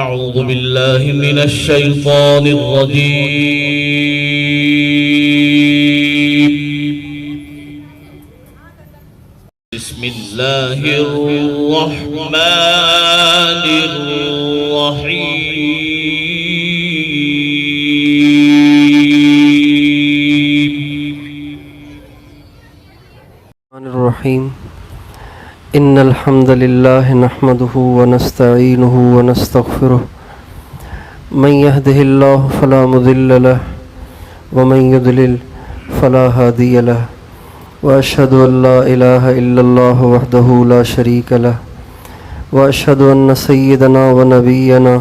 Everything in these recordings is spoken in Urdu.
أعوذ بالله من الشيطان الرجيم. بسم الله الرحمن الرحيم. إن الحمد لله نحمده ونستعينه ونستغفره، من يهده الله فلا مضل له ومن يضلل فلا هادي له، وأشهد أن لا إله إلا الله وحده لا شريك له، وأشهد أن سيدنا ونبينا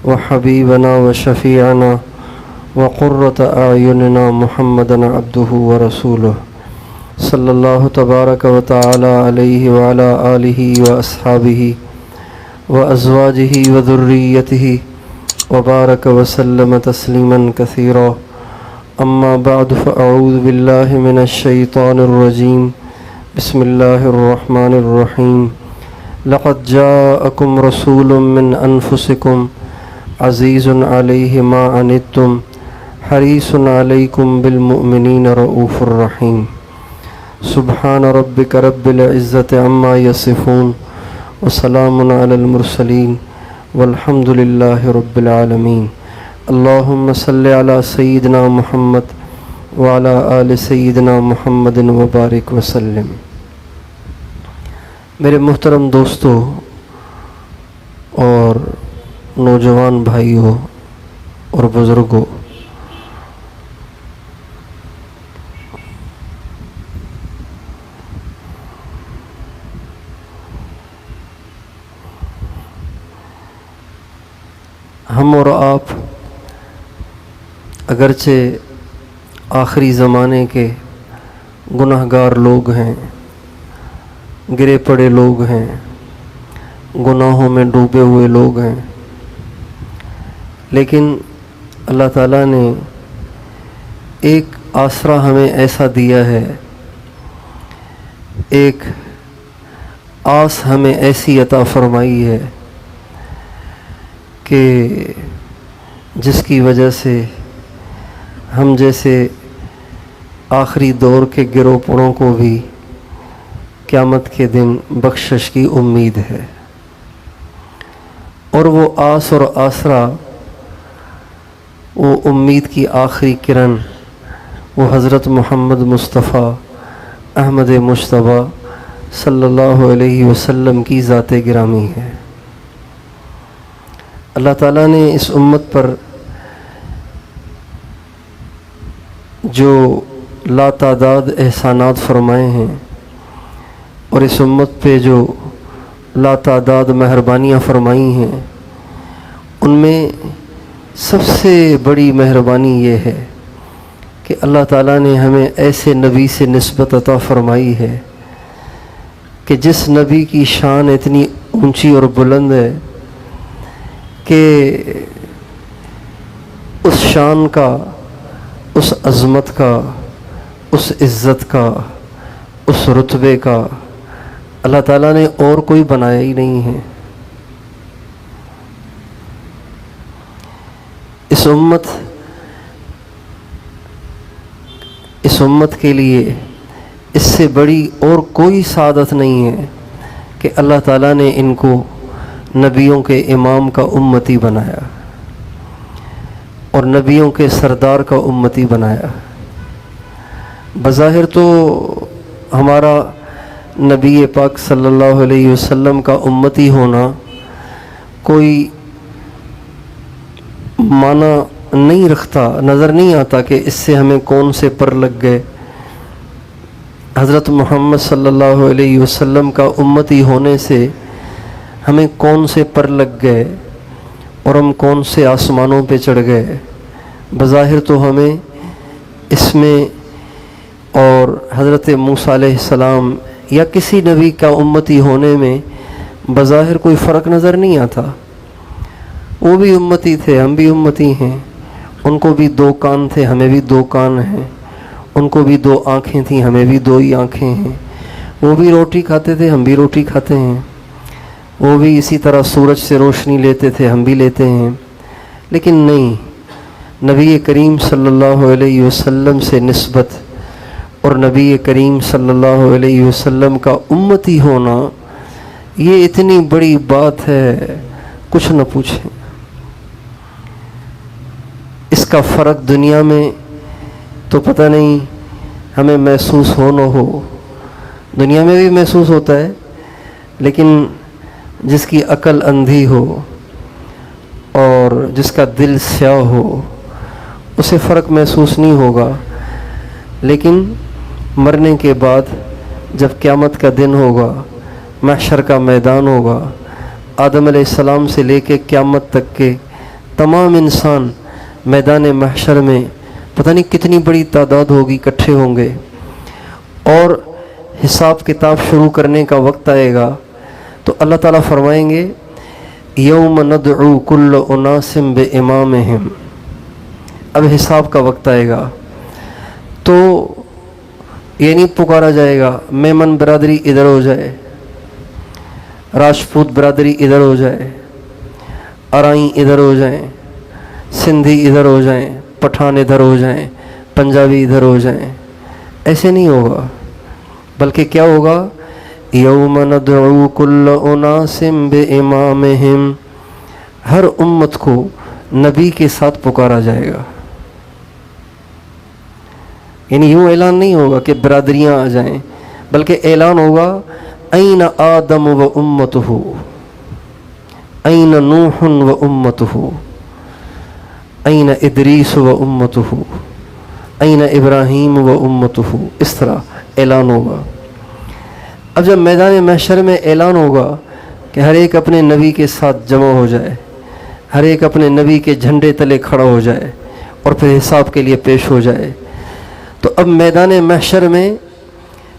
وحبيبنا وشفيعنا وقرة أعيننا محمدا عبده ورسوله صلی اللہ تبارک و تعالی علیہ وعلی آلہ واصحابہ وازواجہ وذریتہ وبارک وسلم تسلیما کثیرا. اما بعد فاعوذ باللہ من الشیطان الرجیم. بسم اللہ الرحمن الرحیم. لقد جاءکم رسول من انفسکم عزیز علیہ ما عنتم حریص علیکم بالمؤمنین رؤوف الرحیم. سبحان ربک رب العزت عما یصفون وسلام علی المرسلین والحمد للہ رب العالمین. اللہم صلی علی سیدنا محمد وعلی آل سیدنا محمد وبارک وسلم. میرے محترم دوستو اور نوجوان بھائیوں اور بزرگوں، ہم اور آپ اگرچہ آخری زمانے کے گناہ گار لوگ ہیں، گرے پڑے لوگ ہیں، گناہوں میں ڈوبے ہوئے لوگ ہیں، لیکن اللہ تعالیٰ نے ایک آسرا ہمیں ایسا دیا ہے، ایک آس ہمیں ایسی عطا فرمائی ہے کہ جس کی وجہ سے ہم جیسے آخری دور کے گروہ پڑوں کو بھی قیامت کے دن بخشش کی امید ہے. اور وہ آس اور آسرا، وہ امید کی آخری کرن، وہ حضرت محمد مصطفیٰ احمد مجتبیٰ صلی اللہ علیہ وسلم کی ذات گرامی ہے. اللہ تعالیٰ نے اس امت پر جو لاتعداد احسانات فرمائے ہیں اور اس امت پہ جو لاتعداد مہربانیاں فرمائی ہیں، ان میں سب سے بڑی مہربانی یہ ہے کہ اللہ تعالیٰ نے ہمیں ایسے نبی سے نسبت عطا فرمائی ہے کہ جس نبی کی شان اتنی اونچی اور بلند ہے کہ اس شان کا، اس عظمت کا، اس عزت کا، اس رتبے کا اللہ تعالیٰ نے اور کوئی بنایا ہی نہیں ہے. اس امت کے لیے اس سے بڑی اور کوئی سعادت نہیں ہے کہ اللہ تعالیٰ نے ان کو نبیوں کے امام کا امتی بنایا اور نبیوں کے سردار کا امتی بنایا. بظاہر تو ہمارا نبی پاک صلی اللہ علیہ وسلم کا امتی ہونا کوئی معنی نہیں رکھتا، نظر نہیں آتا کہ اس سے ہمیں کون سے پر لگ گئے. حضرت محمد صلی اللہ علیہ وسلم کا امتی ہونے سے ہمیں کون سے پر لگ گئے اور ہم کون سے آسمانوں پہ چڑھ گئے. بظاہر تو ہمیں اس میں اور حضرت موسیٰ علیہ السلام یا کسی نبی کا امتی ہونے میں بظاہر کوئی فرق نظر نہیں آتا. وہ بھی امتی تھے، ہم بھی امتی ہیں. ان کو بھی 2 کان تھے، ہمیں بھی 2 کان ہیں. ان کو بھی 2 آنکھیں تھیں، ہمیں بھی 2 ہی آنکھیں ہیں. وہ بھی روٹی کھاتے تھے، ہم بھی روٹی کھاتے ہیں. وہ بھی اسی طرح سورج سے روشنی لیتے تھے، ہم بھی لیتے ہیں، لیکن نہیں، نبی کریم صلی اللہ علیہ وسلم سے نسبت اور نبی کریم صلی اللہ علیہ وسلم کا امتی ہونا یہ اتنی بڑی بات ہے، کچھ نہ پوچھیں۔ اس کا فرق دنیا میں تو پتہ نہیں ہمیں محسوس ہو نہ ہو، دنیا میں بھی محسوس ہوتا ہے، لیکن جس کی عقل اندھی ہو اور جس کا دل سیاہ ہو اسے فرق محسوس نہیں ہوگا، لیکن مرنے کے بعد جب قیامت کا دن ہوگا، محشر کا میدان ہوگا، آدم علیہ السلام سے لے کے قیامت تک کے تمام انسان میدان محشر میں پتہ نہیں کتنی بڑی تعداد ہوگی، اکٹھے ہوں گے، اور حساب کتاب شروع کرنے کا وقت آئے گا تو اللہ تعالیٰ فرمائیں گے یوم ندعو کل اناس بامامہم، اب حساب کا وقت آئے گا تو یہ نہیں پکارا جائے گا میمن برادری ادھر ہو جائے، راجپوت برادری ادھر ہو جائے، ارائیں ادھر ہو جائیں، سندھی ادھر ہو جائیں، پٹھان ادھر ہو جائیں، پنجابی ادھر ہو جائیں، ایسے نہیں ہوگا، بلکہ کیا ہوگا یوم ندعو کل اناس بامامہم، ہر امت کو نبی کے ساتھ پکارا جائے گا، یعنی یوں اعلان نہیں ہوگا کہ برادریاں آ جائیں، بلکہ اعلان ہوگا این آدم و امتہ، این نوح و امتہ، این ادریس و امتہ، این ابراہیم و امتہ، اس طرح اعلان ہوگا۔ اب جب میدان محشر میں اعلان ہوگا کہ ہر ایک اپنے نبی کے ساتھ جمع ہو جائے، ہر ایک اپنے نبی کے جھنڈے تلے کھڑا ہو جائے اور پھر حساب کے لیے پیش ہو جائے، تو اب میدان محشر میں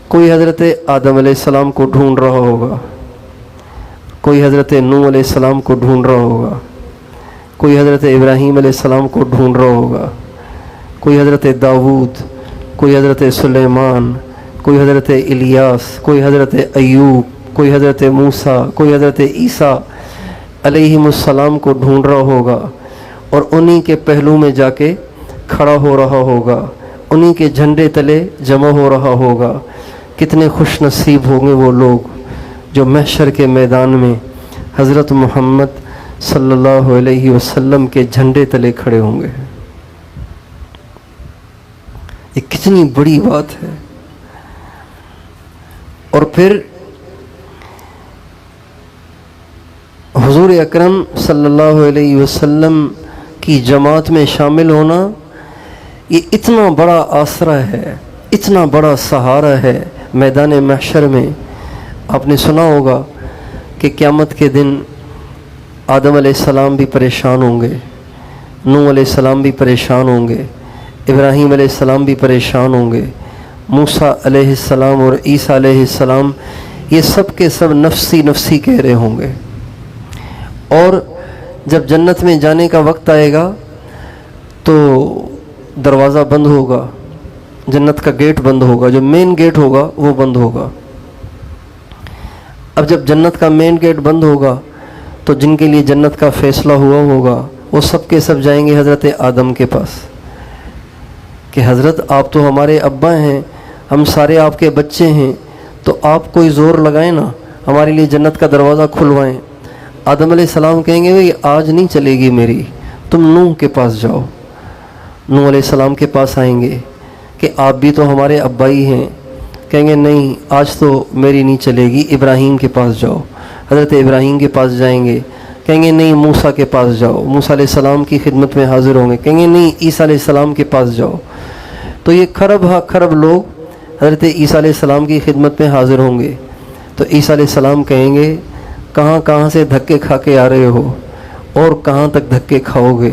کوئی حضرت آدم علیہ السلام کو ڈھونڈ رہا ہوگا، کوئی حضرت نوح علیہ السلام کو ڈھونڈ رہا ہوگا، کوئی حضرت ابراہیم علیہ السلام کو ڈھونڈ رہا ہوگا، کوئی حضرت داؤد، کوئی حضرت سلیمان، کوئی حضرت الیاس، کوئی حضرت ایوب، کوئی حضرت موسیٰ، کوئی حضرت عیسیٰ علیہم السلام کو ڈھونڈ رہا ہوگا، اور انہی کے پہلو میں جا کے کھڑا ہو رہا ہوگا، انہی کے جھنڈے تلے جمع ہو رہا ہوگا۔ کتنے خوش نصیب ہوں گے وہ لوگ جو محشر کے میدان میں حضرت محمد صلی اللہ علیہ وسلم کے جھنڈے تلے کھڑے ہوں گے۔ یہ کتنی بڑی بات ہے۔ اور پھر حضور اکرم صلی اللہ علیہ وسلم کی جماعت میں شامل ہونا یہ اتنا بڑا آسرا ہے، اتنا بڑا سہارا ہے میدان محشر میں۔ آپ نے سنا ہوگا کہ قیامت کے دن آدم علیہ السلام بھی پریشان ہوں گے، نوح علیہ السلام بھی پریشان ہوں گے، ابراہیم علیہ السلام بھی پریشان ہوں گے، موسیٰ علیہ السلام اور عیسیٰ علیہ السلام یہ سب کے سب نفسی نفسی کہہ رہے ہوں گے۔ اور جب جنت میں جانے کا وقت آئے گا تو دروازہ بند ہوگا، جنت کا گیٹ بند ہوگا، جو مین گیٹ ہوگا وہ بند ہوگا۔ اب جب جنت کا مین گیٹ بند ہوگا تو جن کے لیے جنت کا فیصلہ ہوا ہوگا وہ سب کے سب جائیں گے حضرت آدم کے پاس کہ حضرت آپ تو ہمارے ابا ہیں، ہم سارے آپ کے بچے ہیں، تو آپ کوئی زور لگائیں نا، ہمارے لیے جنت کا دروازہ کھلوائیں۔ آدم علیہ السلام کہیں گے بھئی آج نہیں چلے گی میری، تم نوح کے پاس جاؤ۔ نوح علیہ السلام کے پاس آئیں گے کہ آپ بھی تو ہمارے ابا ہی ہیں، کہیں گے نہیں آج تو میری نہیں چلے گی، ابراہیم کے پاس جاؤ۔ حضرت ابراہیم کے پاس جائیں گے، کہیں گے نہیں موسیٰ کے پاس جاؤ، موسیٰ علیہ السلام کی خدمت میں حاضر ہوں گے، کہیں گے نہیں عیسیٰ علیہ السلام کے پاس جاؤ۔ تو یہ خرب ہا خرب لوگ حضرت عیسیٰ علیہ السلام کی خدمت میں حاضر ہوں گے، تو عیسیٰ علیہ السلام کہیں گے کہاں کہاں سے دھکے کھا کے آ رہے ہو اور کہاں تک دھکے کھاؤ گے،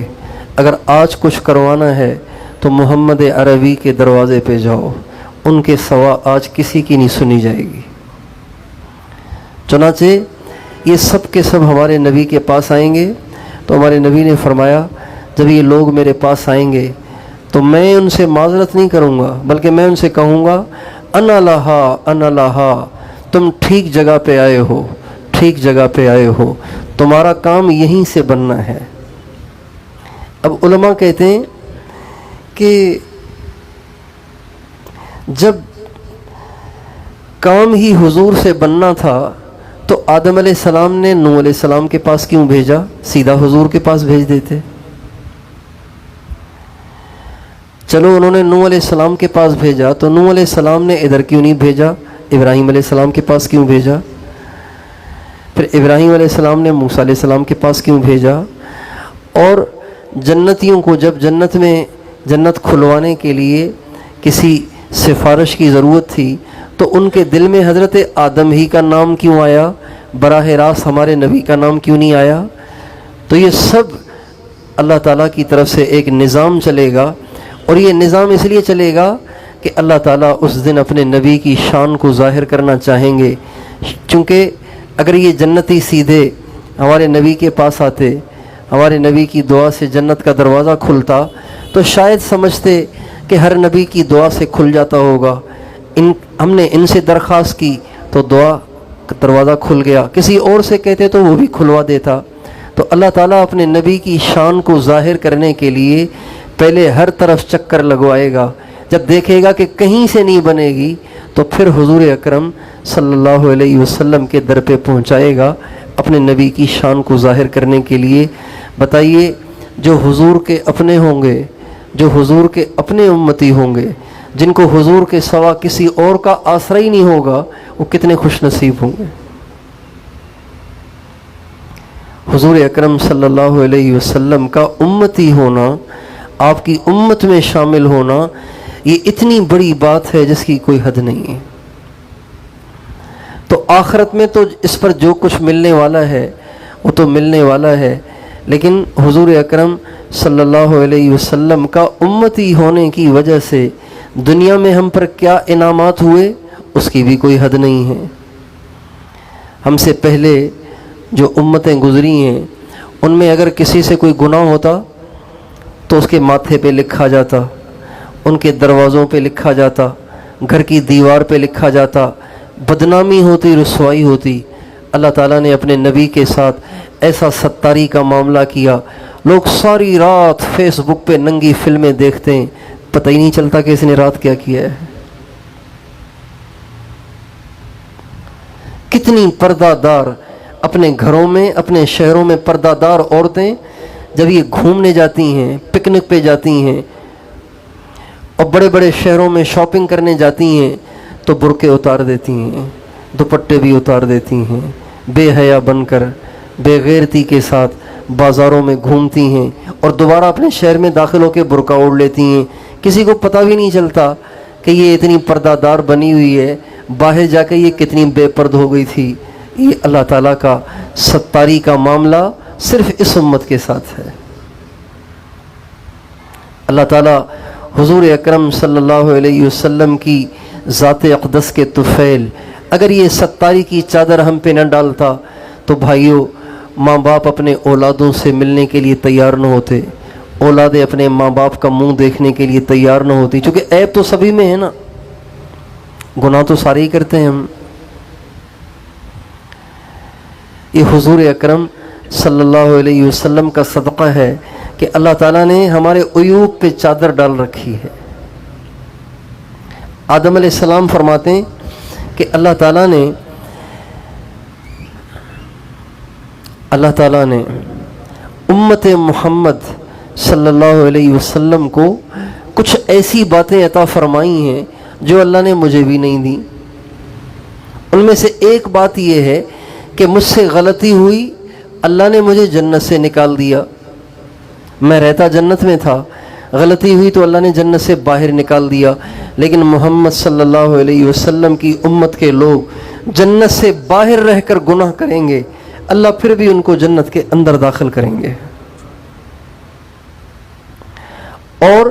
اگر آج کچھ کروانا ہے تو محمد عربی کے دروازے پہ جاؤ، ان کے سوا آج کسی کی نہیں سنی جائے گی۔ چنانچہ یہ سب کے سب ہمارے نبی کے پاس آئیں گے، تو ہمارے نبی نے فرمایا جب یہ لوگ میرے پاس آئیں گے تو میں ان سے معذرت نہیں کروں گا، بلکہ میں ان سے کہوں گا انا لہا انا لہا، تم ٹھیک جگہ پہ آئے ہو، ٹھیک ٹھیک جگہ پہ آئے ہو، تمہارا کام یہیں سے بننا ہے۔ اب علماء کہتے ہیں کہ جب کام ہی حضور سے بننا تھا تو آدم علیہ السلام نے نوح علیہ السلام کے پاس کیوں بھیجا؟ سیدھا حضور کے پاس بھیج دیتے۔ چلو انہوں نے نوح علیہ السلام کے پاس بھیجا تو نوح علیہ السلام نے ادھر کیوں نہیں بھیجا؟ ابراہیم علیہ السلام کے پاس کیوں بھیجا؟ پھر ابراہیم علیہ السلام نے موسیٰ علیہ السلام کے پاس کیوں بھیجا؟ اور جنتیوں کو جب جنت میں جنت کھلوانے کے لیے کسی سفارش کی ضرورت تھی تو ان کے دل میں حضرت آدم ہی کا نام کیوں آیا؟ براہ راست ہمارے نبی کا نام کیوں نہیں آیا؟ تو یہ سب اللہ تعالیٰ کی طرف سے ایک نظام چلے گا، اور یہ نظام اس لیے چلے گا کہ اللہ تعالیٰ اس دن اپنے نبی کی شان کو ظاہر کرنا چاہیں گے۔ چونکہ اگر یہ جنتی سیدھے ہمارے نبی کے پاس آتے، ہمارے نبی کی دعا سے جنت کا دروازہ کھلتا تو شاید سمجھتے کہ ہر نبی کی دعا سے کھل جاتا ہوگا، ہم نے ان سے درخواست کی تو دعا کا دروازہ کھل گیا، کسی اور سے کہتے تو وہ بھی کھلوا دیتا۔ تو اللہ تعالیٰ اپنے نبی کی شان کو ظاہر کرنے کے لیے پہلے ہر طرف چکر لگوائے گا، جب دیکھے گا کہ کہیں سے نہیں بنے گی تو پھر حضور اکرم صلی اللہ علیہ وسلم کے در پہ پہنچائے گا اپنے نبی کی شان کو ظاہر کرنے کے لیے۔ بتائیے جو حضور کے اپنے ہوں گے، جو حضور کے اپنے امتی ہوں گے، جن کو حضور کے سوا کسی اور کا آسرا ہی نہیں ہوگا، وہ کتنے خوش نصیب ہوں گے۔ حضور اکرم صلی اللہ علیہ وسلم کا امتی ہونا، آپ کی امت میں شامل ہونا، یہ اتنی بڑی بات ہے جس کی کوئی حد نہیں ہے۔ تو آخرت میں تو اس پر جو کچھ ملنے والا ہے وہ تو ملنے والا ہے، لیکن حضور اکرم صلی اللہ علیہ وسلم کا امتی ہونے کی وجہ سے دنیا میں ہم پر کیا انعامات ہوئے اس کی بھی کوئی حد نہیں ہے۔ ہم سے پہلے جو امتیں گزری ہیں ان میں اگر کسی سے کوئی گناہ ہوتا تو اس کے ماتھے پہ لکھا جاتا، ان کے دروازوں پہ لکھا جاتا، گھر کی دیوار پہ لکھا جاتا، بدنامی ہوتی، رسوائی ہوتی۔ اللہ تعالیٰ نے اپنے نبی کے ساتھ ایسا ستاری کا معاملہ کیا، لوگ ساری رات فیس بک پہ ننگی فلمیں دیکھتے ہیں، پتہ ہی نہیں چلتا کہ اس نے رات کیا کیا ہے۔ کتنی پردہ دار اپنے گھروں میں، اپنے شہروں میں پردہ دار عورتیں جب یہ گھومنے جاتی ہیں، پکنک پہ جاتی ہیں اور بڑے بڑے شہروں میں شاپنگ کرنے جاتی ہیں تو برقعے اتار دیتی ہیں، دوپٹے بھی اتار دیتی ہیں، بے حیا بن کر بے غیرتی کے ساتھ بازاروں میں گھومتی ہیں اور دوبارہ اپنے شہر میں داخل ہو کے برقع اوڑھ لیتی ہیں۔ کسی کو پتہ بھی نہیں چلتا کہ یہ اتنی پردہ دار بنی ہوئی ہے، باہر جا کے یہ کتنی بے پرد ہو گئی تھی۔ یہ اللہ تعالیٰ کا ستاری کا معاملہ صرف اس امت کے ساتھ ہے۔ اللہ تعالیٰ حضور اکرم صلی اللہ علیہ وسلم کی ذات اقدس کے طفیل اگر یہ ستاری کی چادر ہم پہ نہ ڈالتا تو بھائیوں، ماں باپ اپنے اولادوں سے ملنے کے لیے تیار نہ ہوتے، اولادیں اپنے ماں باپ کا منہ دیکھنے کے لیے تیار نہ ہوتی، چونکہ عیب تو سبھی میں ہے نا، گناہ تو سارے ہی کرتے ہیں ہم۔ یہ حضور اکرم صلی اللہ علیہ وسلم کا صدقہ ہے کہ اللہ تعالیٰ نے ہمارے عیوب پہ چادر ڈال رکھی ہے۔ آدم علیہ السلام فرماتے ہیں کہ اللہ تعالیٰ نے امت محمد صلی اللہ علیہ وسلم کو کچھ ایسی باتیں عطا فرمائی ہیں جو اللہ نے مجھے بھی نہیں دیں۔ ان میں سے ایک بات یہ ہے کہ مجھ سے غلطی ہوئی، اللہ نے مجھے جنت سے نکال دیا، میں رہتا جنت میں تھا، غلطی ہوئی تو اللہ نے جنت سے باہر نکال دیا، لیکن محمد صلی اللہ علیہ وسلم کی امت کے لوگ جنت سے باہر رہ کر گناہ کریں گے، اللہ پھر بھی ان کو جنت کے اندر داخل کریں گے۔ اور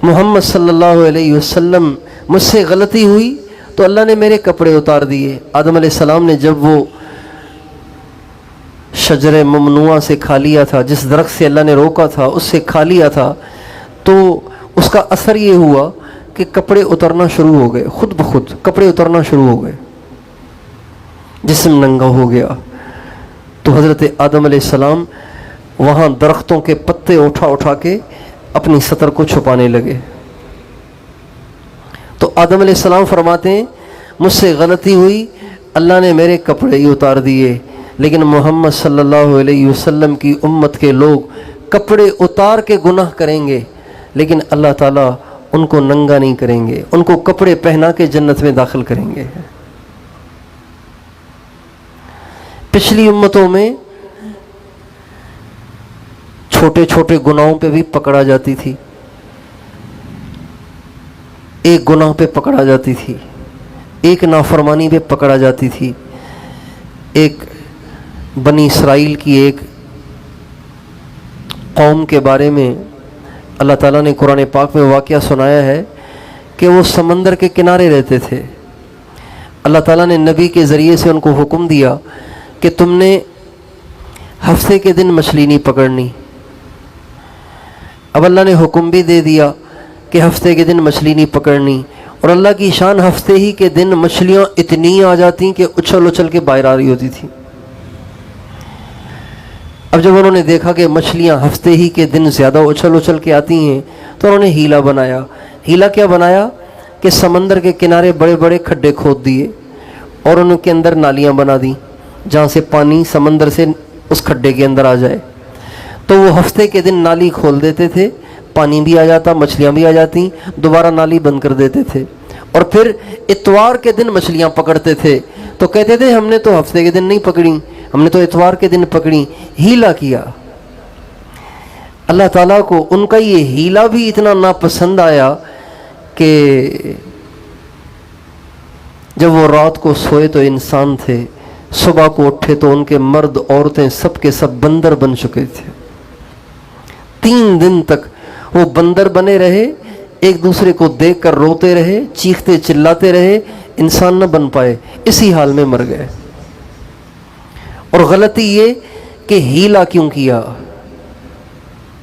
محمد صلی اللہ علیہ وسلم مجھ سے غلطی ہوئی تو اللہ نے میرے کپڑے اتار دیے۔ آدم علیہ السلام نے جب وہ شجر ممنوعہ سے کھا لیا تھا، جس درخت سے اللہ نے روکا تھا اس سے کھا لیا تھا، تو اس کا اثر یہ ہوا کہ کپڑے اترنا شروع ہو گئے، خود بخود کپڑے اترنا شروع ہو گئے۔ جسم ننگا ہو گیا. تو حضرت آدم علیہ السلام وہاں درختوں کے پتے اٹھا اٹھا کے اپنی سطر کو چھپانے لگے. تو آدم علیہ السلام فرماتے ہیں مجھ سے غلطی ہوئی, اللہ نے میرے کپڑے ہی اتار دیے, لیکن محمد صلی اللہ علیہ وسلم کی امت کے لوگ کپڑے اتار کے گناہ کریں گے, لیکن اللہ تعالیٰ ان کو ننگا نہیں کریں گے, ان کو کپڑے پہنا کے جنت میں داخل کریں گے. پچھلی امتوں میں چھوٹے چھوٹے گناہوں پہ بھی پکڑا جاتی تھی, ایک گناہ پہ پکڑا جاتی تھی, ایک نافرمانی پہ پکڑا جاتی تھی. ایک بنی اسرائیل کی ایک قوم کے بارے میں اللہ تعالیٰ نے قرآن پاک میں واقعہ سنایا ہے کہ وہ سمندر کے کنارے رہتے تھے. اللہ تعالیٰ نے نبی کے ذریعے سے ان کو حکم دیا کہ تم نے ہفتے کے دن مچھلی نہیں پکڑنی. اب اللہ نے حکم بھی دے دیا کہ ہفتے کے دن مچھلی نہیں پکڑنی, اور اللہ کی شان ہفتے ہی کے دن مچھلیاں اتنی آ جاتی کہ اچھل اچھل کے باہر آ رہی ہوتی تھی. اب جب انہوں نے دیکھا کہ مچھلیاں ہفتے ہی کے دن زیادہ اچھل اچھل کے آتی ہیں تو انہوں نے ہیلا بنایا. ہیلا کیا بنایا کہ سمندر کے کنارے بڑے بڑے کھڈے کھود دیے اور ان کے اندر نالیاں بنا دیں جہاں سے پانی سمندر سے اس کھڈے کے اندر آ جائے. تو وہ ہفتے کے دن نالی کھول دیتے تھے, پانی بھی آ جاتا, مچھلیاں بھی آ جاتی, دوبارہ نالی بند کر دیتے تھے, اور پھر اتوار کے دن مچھلیاں پکڑتے تھے. تو کہتے تھے ہم نے تو ہفتے کے دن نہیں پکڑی, ہم نے تو اتوار کے دن پکڑی. ہیلا کیا. اللہ تعالیٰ کو ان کا یہ ہیلا بھی اتنا ناپسند آیا کہ جب وہ رات کو سوئے تو انسان تھے, صبح کو اٹھے تو ان کے مرد عورتیں سب کے سب بندر بن چکے تھے. 3 دن تک وہ بندر بنے رہے, ایک دوسرے کو دیکھ کر روتے رہے, چیختے چلاتے رہے, انسان نہ بن پائے, اسی حال میں مر گئے. اور غلطی یہ کہ ہیلا کیوں کیا,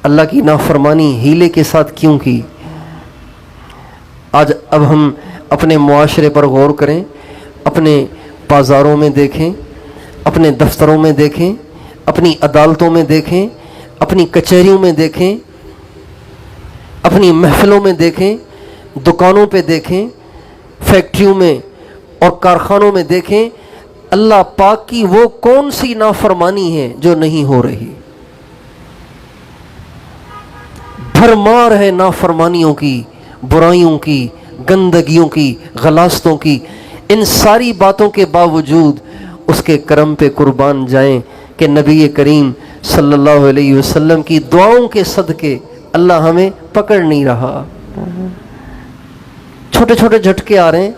اللہ کی نافرمانی ہیلے کے ساتھ کیوں کی. آج اب ہم اپنے معاشرے پر غور کریں, اپنے بازاروں میں دیکھیں, اپنے دفتروں میں دیکھیں, اپنی عدالتوں میں دیکھیں, اپنی کچہریوں میں دیکھیں, اپنی محفلوں میں دیکھیں, دکانوں پہ دیکھیں, فیکٹریوں میں اور کارخانوں میں دیکھیں, اللہ پاک کی وہ کون سی نافرمانی ہے جو نہیں ہو رہی. بھرمار ہے نافرمانیوں کی, برائیوں کی, گندگیوں کی, غلاستوں کی. ان ساری باتوں کے باوجود اس کے کرم پہ قربان جائیں کہ نبی کریم صلی اللہ علیہ وسلم کی دعاؤں کے صدقے اللہ ہمیں پکڑ نہیں رہا. چھوٹے چھوٹے جھٹکے آ رہے ہیں,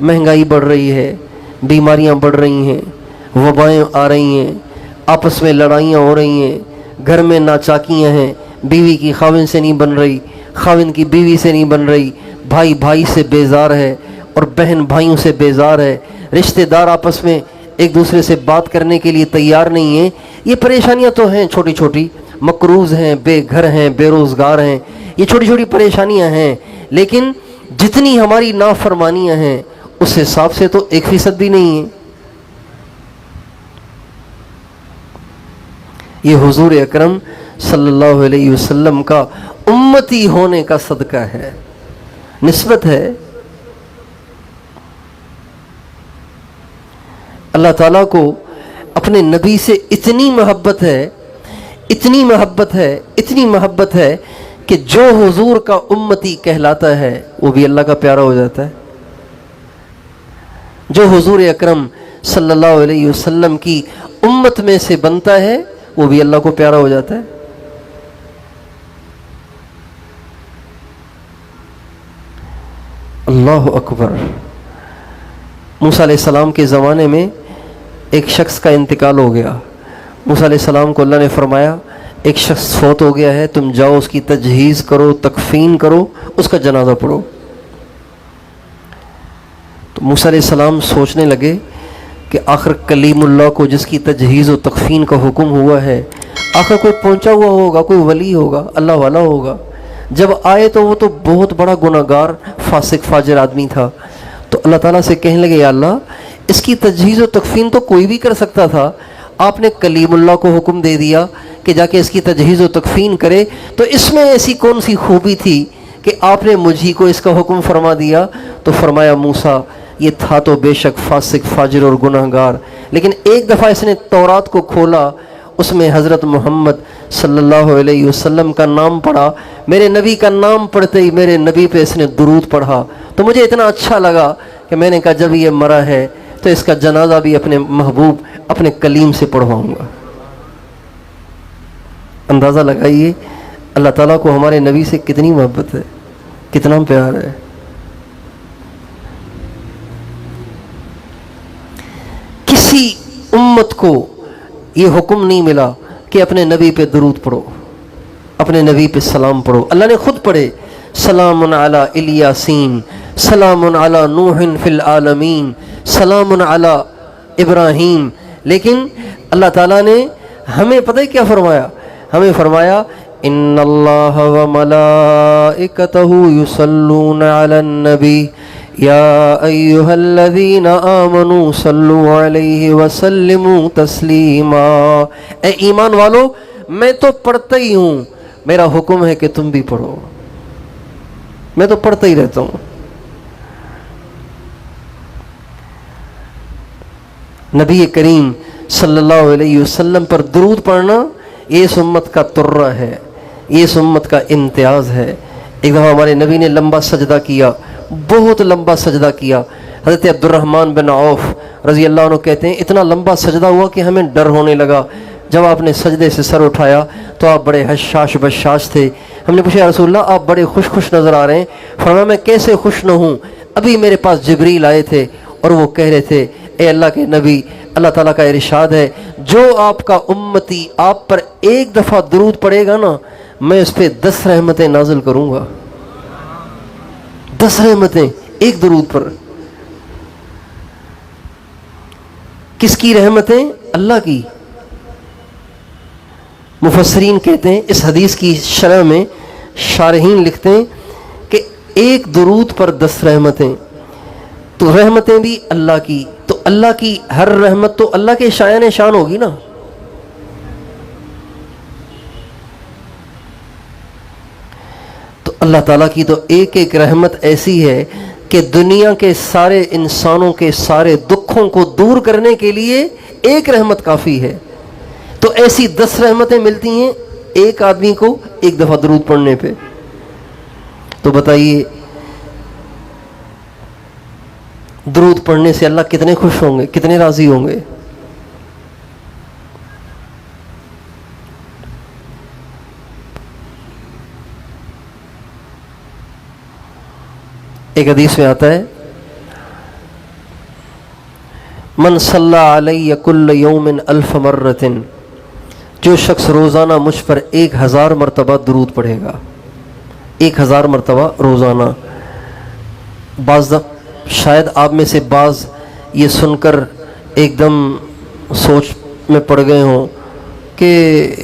مہنگائی بڑھ رہی ہے, بیماریاں بڑھ رہی ہیں, وبائیں آ رہی ہیں, آپس میں لڑائیاں ہو رہی ہیں, گھر میں ناچاکیاں ہیں, بیوی کی خاوند سے نہیں بن رہی, خاوند کی بیوی سے نہیں بن رہی, بھائی بھائی سے بیزار ہے اور بہن بھائیوں سے بیزار ہے, رشتہ دار آپس میں ایک دوسرے سے بات کرنے کے لیے تیار نہیں ہیں. یہ پریشانیاں تو ہیں چھوٹی چھوٹی, مقروض ہیں, بے گھر ہیں, بے روزگار ہیں, یہ چھوٹی چھوٹی پریشانیاں ہیں, لیکن جتنی ہماری نافرمانیاں ہیں اس حساب سے تو 1% بھی نہیں ہے. یہ حضور اکرم صلی اللہ علیہ وسلم کا امتی ہونے کا صدقہ ہے, نسبت ہے. اللہ تعالیٰ کو اپنے نبی سے اتنی محبت ہے, اتنی محبت ہے, اتنی محبت ہے کہ جو حضور کا امتی کہلاتا ہے وہ بھی اللہ کا پیارا ہو جاتا ہے. جو حضور اکرم صلی اللہ علیہ وسلم کی امت میں سے بنتا ہے وہ بھی اللہ کو پیارا ہو جاتا ہے. اللہ اکبر. موسیٰ علیہ السلام کے زمانے میں ایک شخص کا انتقال ہو گیا. موسیٰ علیہ السلام کو اللہ نے فرمایا ایک شخص فوت ہو گیا ہے, تم جاؤ اس کی تجہیز کرو, تکفین کرو, اس کا جنازہ پڑھو. تو موسیٰ علیہ السلام سوچنے لگے کہ آخر کلیم اللہ کو جس کی تجہیز و تکفین کا حکم ہوا ہے, آخر کوئی پہنچا ہوا ہوگا, کوئی ولی ہوگا, اللہ والا ہوگا. جب آئے تو وہ تو بہت بڑا گناہگار فاسق فاجر آدمی تھا. تو اللہ تعالیٰ سے کہنے لگے یا اللہ اس کی تجہیز و تکفین تو کوئی بھی کر سکتا تھا، آپ نے کلیم اللہ کو حکم دے دیا کہ جا کے اس کی تجہیز و تکفین کرے، تو اس میں ایسی کون سی خوبی تھی کہ آپ نے مجھی کو اس کا حکم فرما دیا؟ تو فرمایا موسیٰ یہ تھا تو بے شک فاسق فاجر اور گناہگار، لیکن ایک دفعہ اس نے تورات کو کھولا، اس میں حضرت محمد صلی اللہ علیہ وسلم کا نام پڑھا، میرے نبی کا نام پڑھتے ہی میرے نبی پہ اس نے درود پڑھا، تو مجھے اتنا اچھا لگا کہ میں نے کہا جب یہ مرا ہے تو اس کا جنازہ بھی اپنے محبوب اپنے کلیم سے پڑھواؤں گا۔ اندازہ لگائیے اللہ تعالیٰ کو ہمارے نبی سے کتنی محبت ہے، کتنا پیار ہے۔ کسی امت کو یہ حکم نہیں ملا کہ اپنے نبی پہ درود پڑھو، اپنے نبی پہ سلام پڑھو، اللہ نے خود پڑھے سلام علی الیاسین، سلام علی نوح فی العالمین، سلام علی ابراہیم، لیکن اللہ تعالیٰ نے ہمیں پتہ ہے کیا فرمایا؟ ہمیں فرمایا ان اللہ و ملائکتہ یصلون علی النبی یا ایہا الذین آمنوا صلوا علیہ وسلموا تسلیما، اے ایمان والو میں تو پڑھتا ہی ہوں، میرا حکم ہے کہ تم بھی پڑھو، میں تو پڑھتا ہی رہتا ہوں۔ نبی کریم صلی اللہ علیہ وسلم پر درود پڑھنا یہ اس امت کا ترہ ہے، یہ اس امت کا امتیاز ہے۔ ایک دفعہ ہمارے نبی نے لمبا سجدہ کیا، بہت لمبا سجدہ کیا۔ حضرت عبد الرحمن بن عوف رضی اللہ عنہ کہتے ہیں اتنا لمبا سجدہ ہوا کہ ہمیں ڈر ہونے لگا، جب آپ نے سجدے سے سر اٹھایا تو آپ بڑے حشاش بشاش تھے۔ ہم نے پوچھا یا رسول اللہ آپ بڑے خوش خوش نظر آ رہے ہیں، فرمایا میں کیسے خوش نہ ہوں، ابھی میرے پاس جبریل آئے تھے اور وہ کہہ رہے تھے اے اللہ کے نبی، اللہ تعالیٰ کا ارشاد ہے جو آپ کا امتی آپ پر ایک دفعہ درود پڑے گا نا میں اس پہ 10 رحمتیں نازل کروں گا، 10 رحمتیں ایک درود پر۔ کس کی رحمتیں؟ اللہ کی۔ مفسرین کہتے ہیں اس حدیث کی شرح میں شارحین لکھتے ہیں کہ ایک درود پر 10 رحمتیں، تو رحمتیں بھی اللہ کی، تو اللہ کی ہر رحمت تو اللہ کے شایان شان ہوگی نا۔ تو اللہ تعالیٰ کی تو ایک ایک رحمت ایسی ہے کہ دنیا کے سارے انسانوں کے سارے دکھوں کو دور کرنے کے لیے ایک رحمت کافی ہے۔ تو ایسی 10 رحمتیں ملتی ہیں ایک آدمی کو ایک دفعہ درود پڑھنے پہ۔ تو بتائیے درود پڑھنے سے اللہ کتنے خوش ہوں گے، کتنے راضی ہوں گے۔ ایک حدیث میں آتا ہے من صلی علی کل یوم 1000 مرۃ، جو شخص روزانہ مجھ پر 1000 مرتبہ درود پڑھے گا، 1000 مرتبہ روزانہ۔ بعض شاید آپ میں سے بعض یہ سن کر ایک دم سوچ میں پڑ گئے ہوں کہ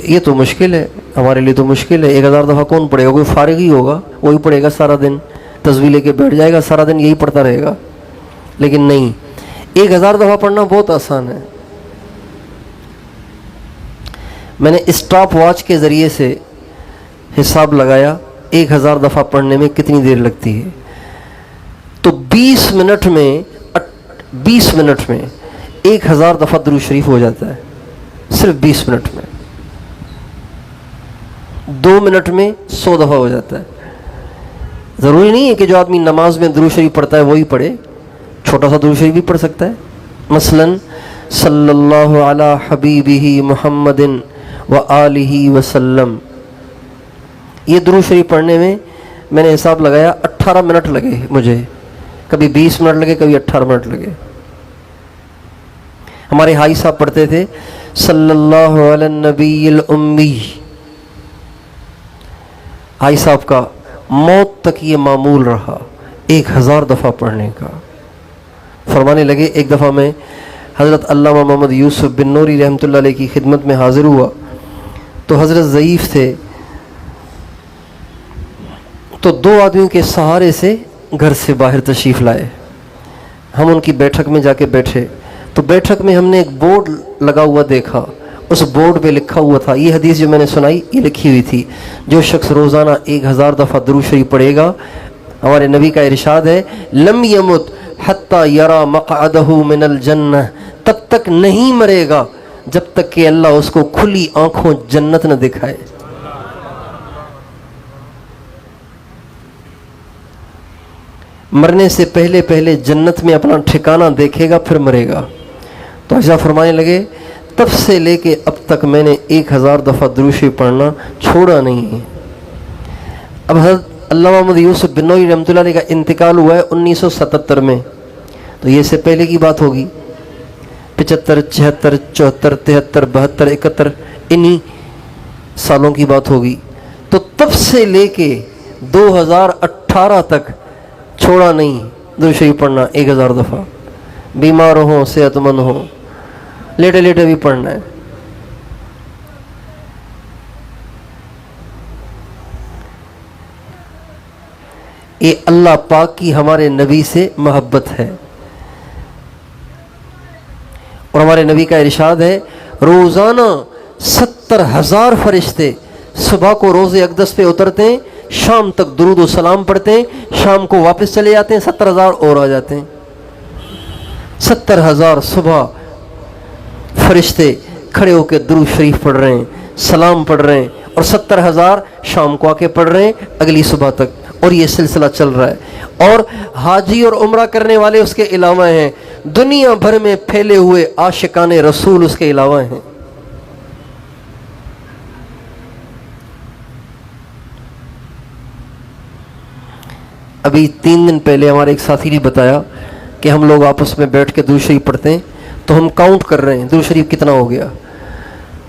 یہ تو مشکل ہے، ہمارے لیے تو مشکل ہے، 1000 دفعہ کون پڑھے گا؟ کوئی فارغ ہی ہوگا وہی پڑھے گا سارا دن، تسبیح لے کے بیٹھ جائے گا سارا دن یہی پڑھتا رہے گا۔ لیکن نہیں، 1000 دفعہ پڑھنا بہت آسان ہے۔ میں نے اسٹاپ واچ کے ذریعے سے حساب لگایا 1000 دفعہ پڑھنے میں کتنی دیر لگتی ہے، تو 20 منٹ میں 1000 دفعہ درود شریف ہو جاتا ہے، صرف 20 منٹ میں۔ 2 منٹ میں 100 دفعہ ہو جاتا ہے۔ ضروری نہیں ہے کہ جو آدمی نماز میں درود شریف پڑھتا ہے وہی پڑھے، چھوٹا سا درود شریف بھی پڑھ سکتا ہے۔ مثلا صلی اللہ علی حبیبہ محمد وآلہ وسلم، یہ درود شریف پڑھنے میں نے حساب لگایا 18 منٹ لگے مجھے، کبھی 20 منٹ لگے کبھی 18 منٹ لگے۔ ہمارے حاجی صاحب پڑھتے تھے صلی اللہ علی النبی الامی، حاجی صاحب کا موت تک یہ معمول رہا 1000 دفعہ پڑھنے کا۔ فرمانے لگے ایک دفعہ میں حضرت علامہ محمد یوسف بن نوری رحمۃ اللہ علیہ کی خدمت میں حاضر ہوا، تو حضرت ضعیف تھے، تو 2 آدمیوں کے سہارے سے گھر سے باہر تشریف لائے۔ ہم ان کی بیٹھک میں جا کے بیٹھے تو بیٹھک میں ہم نے ایک بورڈ لگا ہوا دیکھا، اس بورڈ پہ لکھا ہوا تھا، یہ حدیث جو میں نے سنائی یہ لکھی ہوئی تھی، جو شخص روزانہ 1000 دفعہ درود شریف پڑھے گا، ہمارے نبی کا ارشاد ہے لم یمت حتی یرا مقعدہ من الجنہ، تب تک نہیں مرے گا جب تک کہ اللہ اس کو کھلی آنکھوں جنت نہ دکھائے۔ مرنے سے پہلے پہلے جنت میں اپنا ٹھکانہ دیکھے گا پھر مرے گا۔ تو عائشہ فرمانے لگے تب سے لے کے اب تک میں نے 1000 دفعہ درود شریف پڑھنا چھوڑا نہیں ہے۔ اب حضرت علامہ محمد یوسف بنوئی رحمۃ اللہ علیہ کا انتقال ہوا ہے 1977 میں، تو یہ سے پہلے کی بات ہوگی، 75 76 74 73 72 71 انہی سالوں کی بات ہوگی۔ تو تب سے لے کے 2018 تک چھوڑا نہیں درود شریف پڑھنا 1000 دفعہ، بیمار ہوں صحت مند ہوں، لیٹے لیٹے بھی پڑھنا ہے۔ یہ اللہ پاک کی ہمارے نبی سے محبت ہے، اور ہمارے نبی کا ارشاد ہے روزانہ 70,000 فرشتے صبح کو روز اقدس پہ اترتے ہیں، شام تک درود و سلام پڑھتے ہیں، شام کو واپس چلے جاتے ہیں، 70,000 اور آ جاتے ہیں۔ 70,000 صبح فرشتے کھڑے ہو کے درود شریف پڑھ رہے ہیں، سلام پڑھ رہے ہیں، اور 70,000 شام کو آ کے پڑھ رہے ہیں اگلی صبح تک، اور یہ سلسلہ چل رہا ہے۔ اور حاجی اور عمرہ کرنے والے اس کے علاوہ ہیں، دنیا بھر میں پھیلے ہوئے عاشقان رسول اس کے علاوہ ہیں۔ ابھی 3 دن پہلے ہمارے ایک ساتھی نے بتایا کہ ہم لوگ آپس میں بیٹھ کے درود شریف پڑھتے ہیں، تو ہم کاؤنٹ کر رہے ہیں درود شریف کتنا ہو گیا،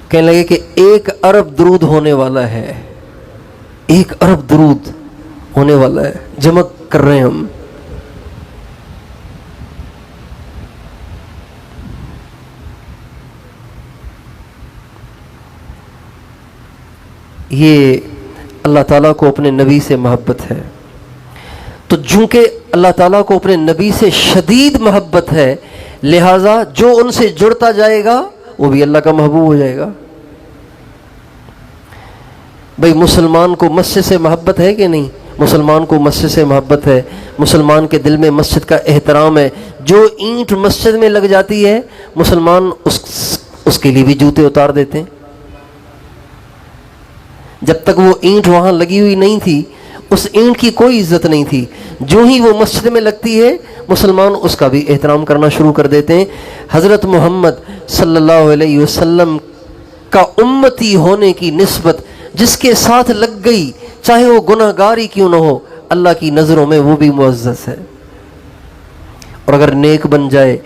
کہنے لگے کہ 1 ارب درود ہونے والا ہے، 1 ارب درود ہونے والا ہے، جمع کر رہے ہیں ہم۔ یہ اللہ تعالیٰ کو اپنے نبی سے محبت ہے، تو چونکہ اللہ تعالیٰ کو اپنے نبی سے شدید محبت ہے، لہٰذا جو ان سے جڑتا جائے گا وہ بھی اللہ کا محبوب ہو جائے گا۔ بھئی مسلمان کو مسجد سے محبت ہے کہ نہیں؟ مسلمان کو مسجد سے محبت ہے، مسلمان کے دل میں مسجد کا احترام ہے۔ جو اینٹ مسجد میں لگ جاتی ہے مسلمان اس کے لیے بھی جوتے اتار دیتے ہیں۔ جب تک وہ اینٹ وہاں لگی ہوئی نہیں تھی اس اینٹ کی کوئی عزت نہیں تھی، جو ہی وہ مسجد میں لگتی ہے مسلمان اس کا بھی احترام کرنا شروع کر دیتے ہیں۔ حضرت محمد صلی اللہ علیہ وسلم کا امتی ہونے کی نسبت جس کے ساتھ لگ گئی، چاہے وہ گناہ گار ہی کیوں نہ ہو، اللہ کی نظروں میں وہ بھی معزز ہے۔ اور اگر نیک بن جائے،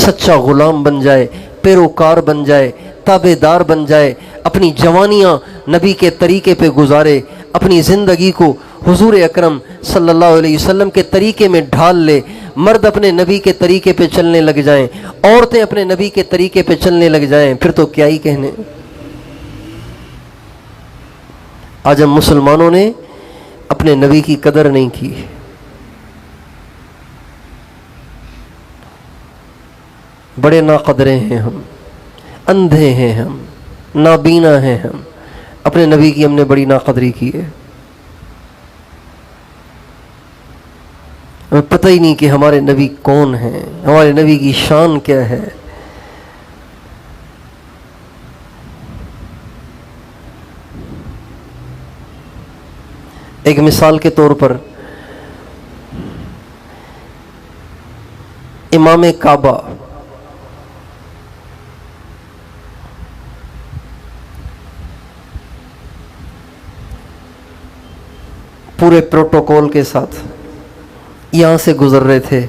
سچا غلام بن جائے، پیروکار بن جائے، تابع دار بن جائے، اپنی جوانیاں نبی کے طریقے پہ گزارے، اپنی زندگی کو حضور اکرم صلی اللہ علیہ وسلم کے طریقے میں ڈھال لے، مرد اپنے نبی کے طریقے پہ چلنے لگ جائیں، عورتیں اپنے نبی کے طریقے پہ چلنے لگ جائیں، پھر تو کیا ہی کہنے۔ آج ہم مسلمانوں نے اپنے نبی کی قدر نہیں کی، بڑے ناقدرے ہیں ہم، اندھے ہیں ہم، نابینا ہیں ہم، اپنے نبی کی ہم نے بڑی ناقدری کی ہے۔ ہمیں پتہ ہی نہیں کہ ہمارے نبی کون ہیں، ہمارے نبی کی شان کیا ہے۔ ایک مثال کے طور پر امام کعبہ، پورے پروٹوکول کے ساتھ یہاں سے گزر رہے تھے،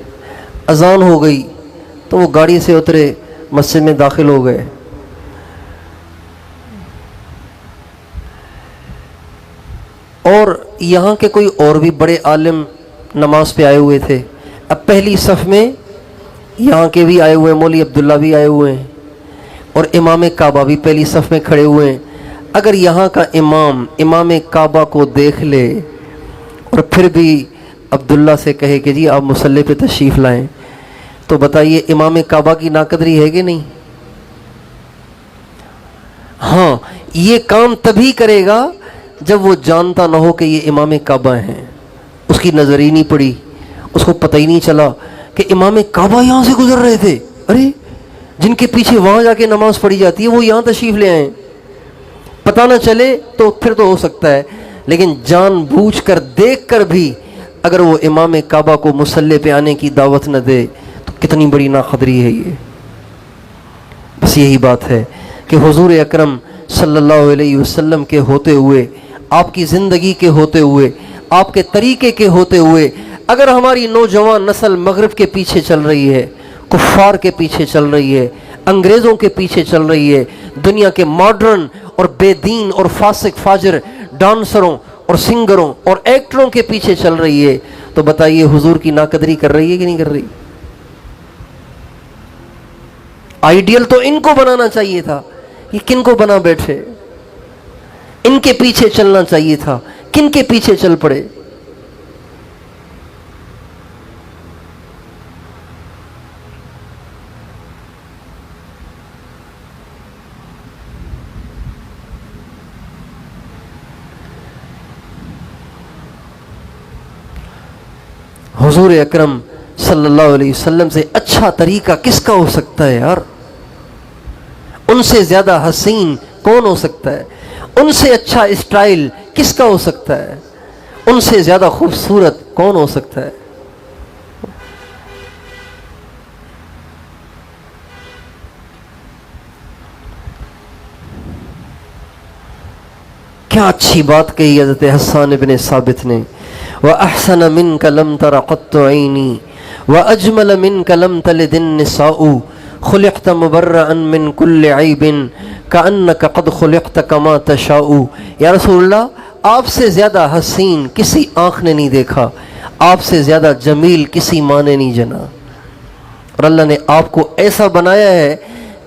اذان ہو گئی تو وہ گاڑی سے اترے، مسجد میں داخل ہو گئے۔ اور یہاں کے کوئی اور بھی بڑے عالم نماز پہ آئے ہوئے تھے، اب پہلی صف میں یہاں کے بھی آئے ہوئے ہیں، مولوی عبداللہ بھی آئے ہوئے ہیں، اور امام کعبہ بھی پہلی صف میں کھڑے ہوئے ہیں۔ اگر یہاں کا امام کعبہ کو دیکھ لے اور پھر بھی عبداللہ سے کہے کہ جی آپ مصلی پہ تشریف لائیں، تو بتائیے امام کعبہ کی ناقدری ہے کہ نہیں؟ ہاں، یہ کام تبھی کرے گا جب وہ جانتا نہ ہو کہ یہ امام کعبہ ہیں، اس کی نظر ہی نہیں پڑی، اس کو پتہ ہی نہیں چلا کہ امام کعبہ یہاں سے گزر رہے تھے، ارے جن کے پیچھے وہاں جا کے نماز پڑھی جاتی ہے وہ یہاں تشریف لے آئیں، پتہ نہ چلے تو پھر تو ہو سکتا ہے، لیکن جان بوجھ کر دیکھ کر بھی اگر وہ امام کعبہ کو مصلی پہ آنے کی دعوت نہ دے تو کتنی بڑی ناقدری ہے یہ۔ بس یہی بات ہے کہ حضور اکرم صلی اللہ علیہ وسلم کے ہوتے ہوئے، آپ کی زندگی کے ہوتے ہوئے، آپ کے طریقے کے ہوتے ہوئے اگر ہماری نوجوان نسل مغرب کے پیچھے چل رہی ہے، کفار کے پیچھے چل رہی ہے، انگریزوں کے پیچھے چل رہی ہے، دنیا کے ماڈرن اور بے دین اور فاسق فاجر ڈانسروں اور سنگروں اور ایکٹروں کے پیچھے چل رہی ہے، تو بتائیے حضور کی ناقدری کر رہی ہے کہ نہیں کر رہی؟ آئیڈیل تو ان کو بنانا چاہیے تھا، یہ کن کو بنا بیٹھے؟ ان کے پیچھے چلنا چاہیے تھا، کن کے پیچھے چل پڑے؟ حضور اکرم صلی اللہ علیہ وسلم سے اچھا طریقہ کس کا ہو سکتا ہے یار؟ ان سے زیادہ حسین کون ہو سکتا ہے؟ ان سے اچھا اسٹائل کس کا ہو سکتا ہے؟ ان سے زیادہ خوبصورت کون ہو سکتا ہے؟ کیا اچھی بات کہی حضرت حسان بن ثابت نے، وَأَحْسَنَ مِنْكَ لَمْ تَرَ قَطُّ عَيْنِي وَأَجْمَلَ مِنْكَ لَمْ تَلِدِ النِّسَاءُ خُلِقْتَ مُبَرَّئًا مِنْ كُلِّ عَيْبٍ كَأَنَّكَ قَدْ خُلِقْتَ كَمَا تَشَاءُ۔ یا رسول اللہ، آپ سے زیادہ حسین کسی آنکھ نے نہیں دیکھا، آپ سے زیادہ جمیل کسی ماں نے نہیں جنا، اور اللہ نے آپ کو ایسا بنایا ہے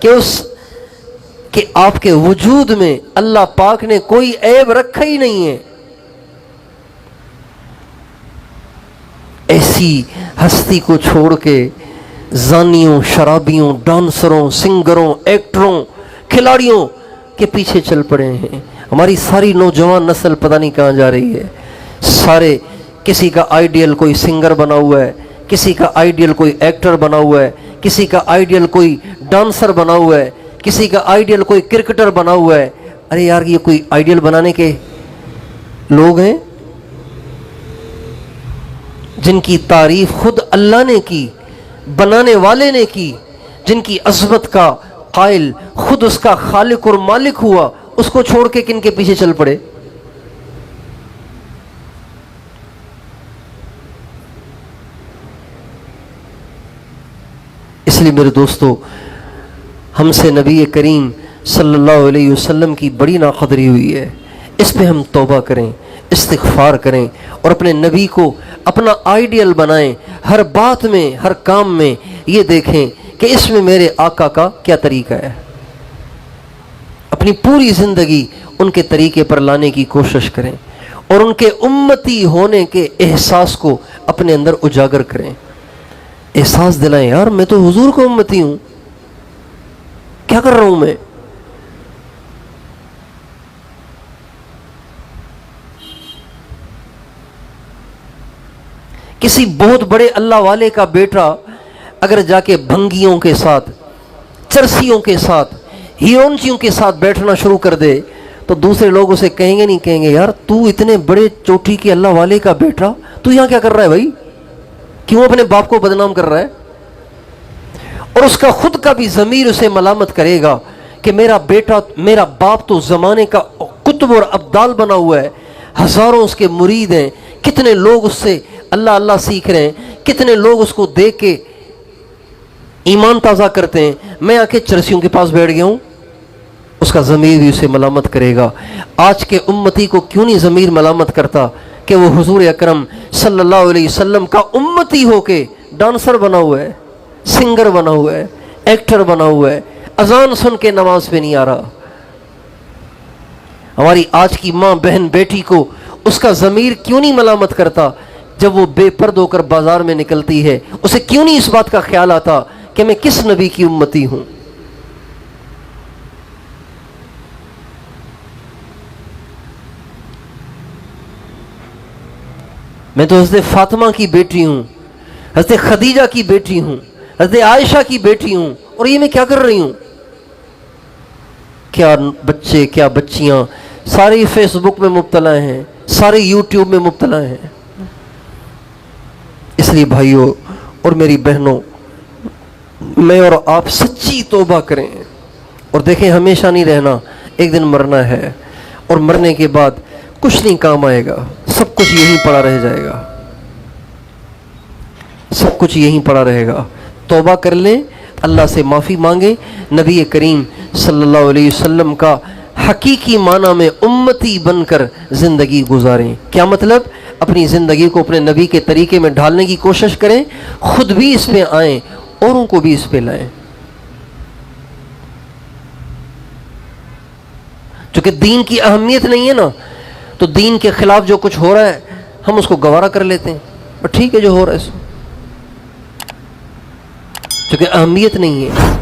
کہ آپ کے وجود میں اللہ پاک نے کوئی عیب رکھا ہی نہیں ہے۔ ایسی ہستی کو چھوڑ کے زانیوں، شرابیوں، ڈانسروں، سنگروں، ایکٹروں، کھلاڑیوں کے پیچھے چل پڑے ہیں۔ ہماری ساری نوجوان نسل پتہ نہیں کہاں جا رہی ہے، سارے کسی کا آئیڈیل کوئی سنگر بنا ہوا ہے، کسی کا آئیڈیل کوئی ایکٹر بنا ہوا ہے، کسی کا آئیڈیل کوئی ڈانسر بنا ہوا ہے، کسی کا آئیڈیل کوئی کرکٹر بنا ہوا ہے۔ ارے یار، یہ کوئی آئیڈیل بنانے کے لوگ ہیں جن کی تعریف خود اللہ نے کی، بنانے والے نے کی، جن کی عظمت کا قائل خود اس کا خالق اور مالک ہوا، اس کو چھوڑ کے کن کے پیچھے چل پڑے؟ اس لیے میرے دوستو، ہم سے نبی کریم صلی اللہ علیہ وسلم کی بڑی ناقدری ہوئی ہے، اس پہ ہم توبہ کریں، استغفار کریں، اور اپنے نبی کو اپنا آئیڈیل بنائیں۔ ہر بات میں، ہر کام میں یہ دیکھیں کہ اس میں میرے آقا کا کیا طریقہ ہے، اپنی پوری زندگی ان کے طریقے پر لانے کی کوشش کریں، اور ان کے امتی ہونے کے احساس کو اپنے اندر اجاگر کریں۔ احساس دلائیں، یار میں تو حضور کو امتی ہوں، کیا کر رہا ہوں میں؟ کسی بہت بڑے اللہ والے کا بیٹا اگر جا کے بھنگیوں کے ساتھ، چرسیوں کے ساتھ، ہیرونچیوں کے ساتھ بیٹھنا شروع کر دے تو دوسرے لوگ اسے کہیں گے نہیں، کہیں گے یار تو اتنے بڑے چوٹی کے اللہ والے کا بیٹا، تو یہاں کیا کر رہا ہے بھائی؟ کیوں اپنے باپ کو بدنام کر رہا ہے؟ اور اس کا خود کا بھی ضمیر اسے ملامت کرے گا کہ میرا بیٹا، میرا باپ تو زمانے کا قطب اور ابدال بنا ہوا ہے، ہزاروں اس کے مرید ہیں، کتنے لوگ اس سے اللہ اللہ سیکھ رہے ہیں، کتنے لوگ اس کو دیکھ کے ایمان تازہ کرتے ہیں، میں آ کے چرسیوں کے پاس بیٹھ گیا ہوں۔ اس کا ضمیر بھی اسے ملامت کرے گا۔ آج کے امتی کو کیوں نہیں ضمیر ملامت کرتا کہ وہ حضور اکرم صلی اللہ علیہ وسلم کا امتی ہو کے ڈانسر بنا ہوا ہے، سنگر بنا ہوا ہے، ایکٹر بنا ہوا ہے، اذان سن کے نماز پہ نہیں آ رہا؟ ہماری آج کی ماں، بہن، بیٹی کو اس کا ضمیر کیوں نہیں ملامت کرتا جب وہ بے پرد ہو کر بازار میں نکلتی ہے اسے کیوں نہیں اس بات کا خیال آتا کہ میں کس نبی کی امتی ہوں؟ میں تو حضرت فاطمہ کی بیٹی ہوں، حضرت خدیجہ کی بیٹی ہوں، حضرت عائشہ کی بیٹی ہوں، اور یہ میں کیا کر رہی ہوں؟ کیا بچے کیا بچیاں سارے فیس بک میں مبتلا ہیں، سارے یوٹیوب میں مبتلا ہیں۔ اس لیے بھائیوں اور میری بہنوں، میں اور آپ سچی توبہ کریں اور دیکھیں ہمیشہ نہیں رہنا، ایک دن مرنا ہے، اور مرنے کے بعد کچھ نہیں کام آئے گا، سب کچھ یہیں پڑا رہ جائے گا، سب کچھ یہیں پڑا رہے گا۔ توبہ کر لیں، اللہ سے معافی مانگیں، نبی کریم صلی اللہ علیہ وسلم کا حقیقی معنی میں امتی بن کر زندگی گزاریں۔ کیا مطلب؟ اپنی زندگی کو اپنے نبی کے طریقے میں ڈھالنے کی کوشش کریں، خود بھی اس پہ آئیں، اوروں کو بھی اس پہ لائیں۔ چونکہ دین کی اہمیت نہیں ہے نا، تو دین کے خلاف جو کچھ ہو رہا ہے ہم اس کو گوارا کر لیتے ہیں، اور ٹھیک ہے جو ہو رہا ہے سو، چونکہ اہمیت نہیں ہے۔